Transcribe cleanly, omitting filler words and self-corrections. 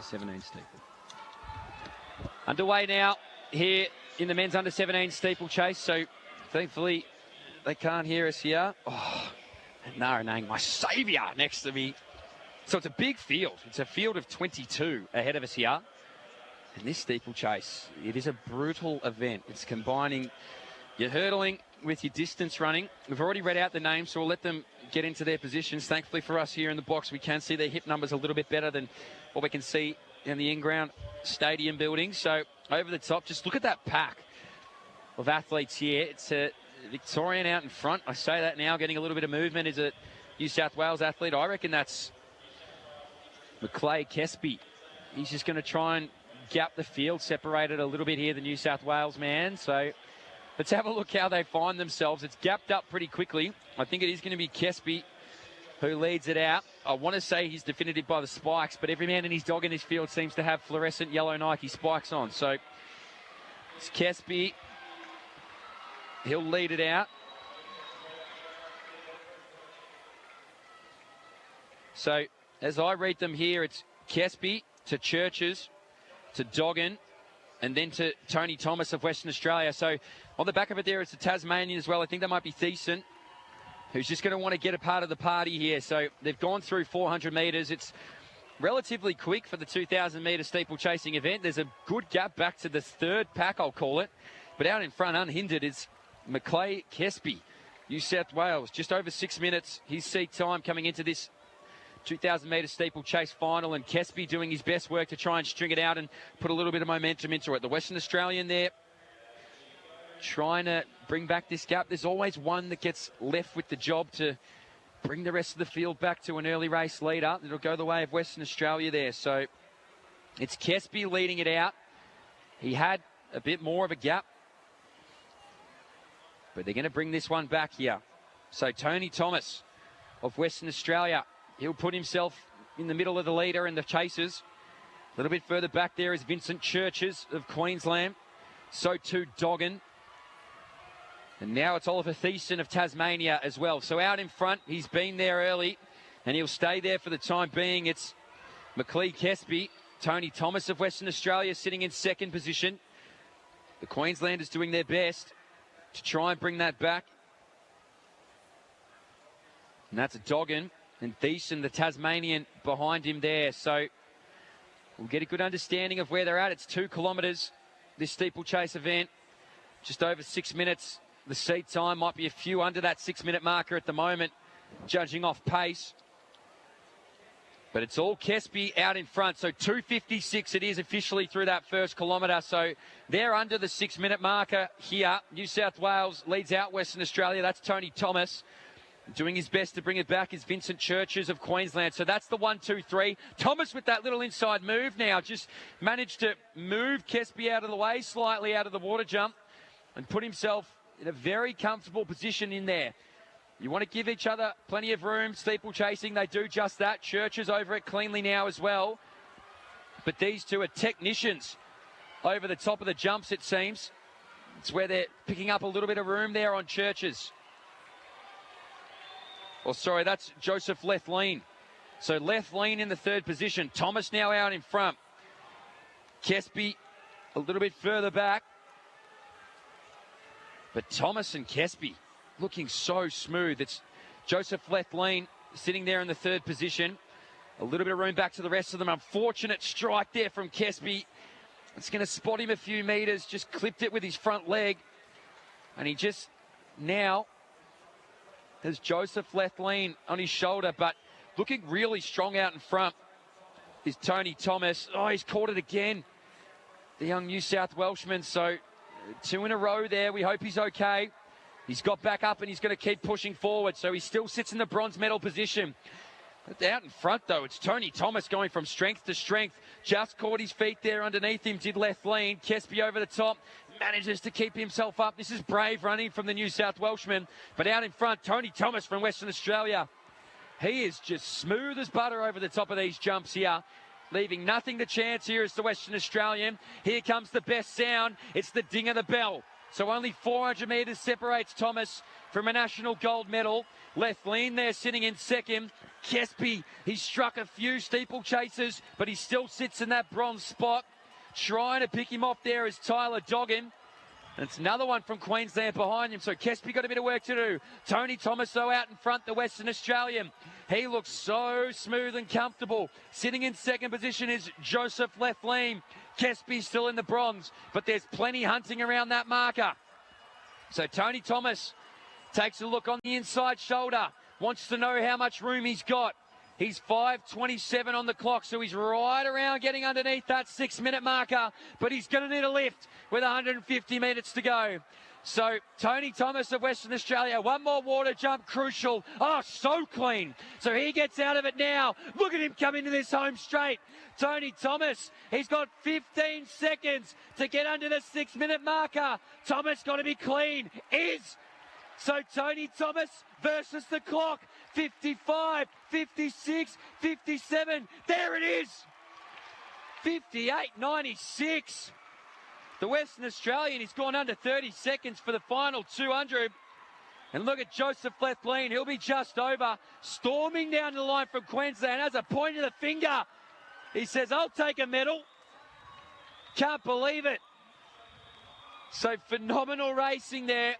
17 steeple. Underway now here in the men's under 17 steeplechase. So thankfully they can't hear us here. Oh, Naranang, my saviour, next to me. So it's a big field. It's a field of 22 ahead of us here. And this steeplechase, it is a brutal event. It's combining your hurdling with your distance running. We've already read out the names, so we'll let them get into their positions. Thankfully for us here in the box, we can see their hip numbers a little bit better than what we can see in the in-ground stadium building. So over the top, just look at that pack of athletes here. It's a Victorian out in front. I say that now, getting a little bit of movement. Is a New South Wales athlete. I reckon that's Maclay Kesby. He's just going to try and gap the field, separated a little bit here, the New South Wales man. So let's have a look how they find themselves. It's gapped up pretty quickly. I think it is going to be Kesby who leads it out. I want to say he's definitive by the spikes, but every man and his dog in this field seems to have fluorescent yellow Nike spikes on. So it's Kesby. He'll lead it out. So as I read them here, it's Kesby to Churches, to Doggan, and then to Tony Thomas of Western Australia. So on the back of it there, it's the Tasmanian as well. I think that might be Thiessen, who's just going to want to get a part of the party here. So they've gone through 400 metres. It's relatively quick for the 2,000-metre steeplechasing event. There's a good gap back to the third pack, I'll call it. But out in front, unhindered, is Maclay Kesby, New South Wales. Just over 6 minutes, his seat time coming into this 2,000-metre steeplechase final, and Kesby doing his best work to try and string it out and put a little bit of momentum into it. The Western Australian there trying to bring back this gap. There's always one that gets left with the job to bring the rest of the field back to an early race leader. It'll go the way of Western Australia there. So it's Kesby leading it out. He had a bit more of a gap, but they're going to bring this one back here. So Tony Thomas of Western Australia, he'll put himself in the middle of the leader and the chasers. A little bit further back there is Vincent Churches of Queensland. So too Doggan. And now it's Oliver Thiessen of Tasmania as well. So out in front, he's been there early, and he'll stay there for the time being. It's Maclay Kesby, Tony Thomas of Western Australia sitting in second position. The Queenslanders doing their best to try and bring that back. And that's a Doggan. And Thiessen, the Tasmanian, behind him there. So we'll get a good understanding of where they're at. It's 2 kilometres, this steeplechase event. Just over 6 minutes. The seat time might be a few under that 6-minute marker at the moment, judging off pace. But it's all Kesby out in front. So 2:56 it is officially through that first kilometre. So they're under the 6-minute marker here. New South Wales leads out Western Australia. That's Tony Thomas. Doing his best to bring it back is Vincent Churches of Queensland. So that's the 1, 2, 3. Thomas with that little inside move now. Just managed to move Kesby out of the way, slightly out of the water jump, and put himself in a very comfortable position in there. You want to give each other plenty of room. Steeplechasing, they do just that. Churches over it cleanly now as well. But these two are technicians over the top of the jumps, it seems. It's where they're picking up a little bit of room there on Churches. Oh, sorry, that's Joseph Lethlean. So Lethlean in the third position. Thomas now out in front. Kesby a little bit further back. But Thomas and Kesby looking so smooth. It's Joseph Lethlean sitting there in the third position. A little bit of room back to the rest of them. Unfortunate strike there from Kesby. It's going to spot him a few metres. Just clipped it with his front leg. And he just now has Joseph Lethlean on his shoulder, but looking really strong out in front is Tony Thomas. Oh, he's caught it again, the young New South Welshman. So 2 in a row there. We hope he's okay. He's got back up and he's going to keep pushing forward. So he still sits in the bronze medal position. Out in front, though, it's Tony Thomas going from strength to strength. Just caught his feet there underneath him, did Lethlean. Kesby over the top, manages to keep himself up. This is brave running from the New South Welshman. But out in front, Tony Thomas from Western Australia. He is just smooth as butter over the top of these jumps here, leaving nothing to chance here as the Western Australian. Here comes the best sound. It's the ding of the bell. So only 400 metres separates Thomas from a national gold medal. Lethlean there sitting in second. Kespi, he's struck a few steeplechasers, but he still sits in that bronze spot. Trying to pick him off there is Tyler Doggin. And it's another one from Queensland behind him, so Kespi got a bit of work to do. Tony Thomas, though, out in front, the Western Australian. He looks so smooth and comfortable. Sitting in second position is Joseph Lethlean. Kespi still in the bronze, but there's plenty hunting around that marker. So Tony Thomas takes a look on the inside shoulder, wants to know how much room he's got. He's 5:27 on the clock, so he's right around getting underneath that 6-minute marker, but he's going to need a lift with 150 minutes to go. So Tony Thomas of Western Australia, one more water jump, crucial. Oh, so clean. So he gets out of it now. Look at him come into this home straight. Tony Thomas, he's got 15 seconds to get under the 6-minute marker. Thomas got to be clean. So Tony Thomas versus the clock. 55, 56, 57. There it is. 58.96. The Western Australian, he's gone under 30 seconds for the final 200. And look at Joseph Lethlean. He'll be just over. Storming down the line from Queensland. Has a point of the finger. He says, I'll take a medal. Can't believe it. So phenomenal racing there.